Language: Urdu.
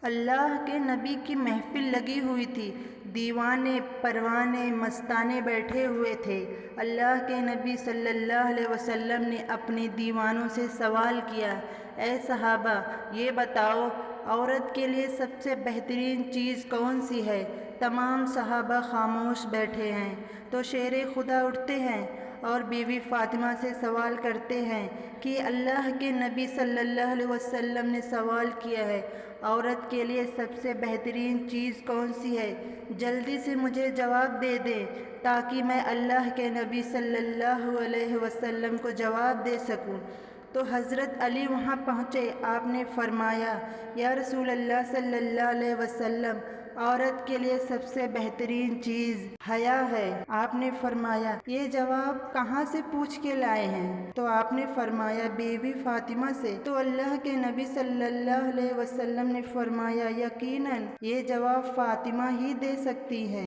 اللہ کے نبی کی محفل لگی ہوئی تھی، دیوانے پروانے مستانے بیٹھے ہوئے تھے۔ اللہ کے نبی صلی اللہ علیہ وسلم نے اپنے دیوانوں سے سوال کیا، اے صحابہ، یہ بتاؤ عورت کے لیے سب سے بہترین چیز کون سی ہے؟ تمام صحابہ خاموش بیٹھے ہیں تو شیر خدا اٹھتے ہیں اور بیوی فاطمہ سے سوال کرتے ہیں کہ اللہ کے نبی صلی اللہ علیہ وسلم نے سوال کیا ہے، عورت کے لیے سب سے بہترین چیز کون سی ہے؟ جلدی سے مجھے جواب دے دیں تاکہ میں اللہ کے نبی صلی اللہ علیہ وسلم کو جواب دے سکوں۔ تو حضرت علی وہاں پہنچے، آپ نے فرمایا، یا رسول اللہ صلی اللہ علیہ وسلم، عورت کے لیے سب سے بہترین چیز حیا ہے۔ آپ نے فرمایا، یہ جواب کہاں سے پوچھ کے لائے ہیں؟ تو آپ نے فرمایا، بیوی فاطمہ سے۔ تو اللہ کے نبی صلی اللہ علیہ وسلم نے فرمایا، یقیناً یہ جواب فاطمہ ہی دے سکتی ہیں۔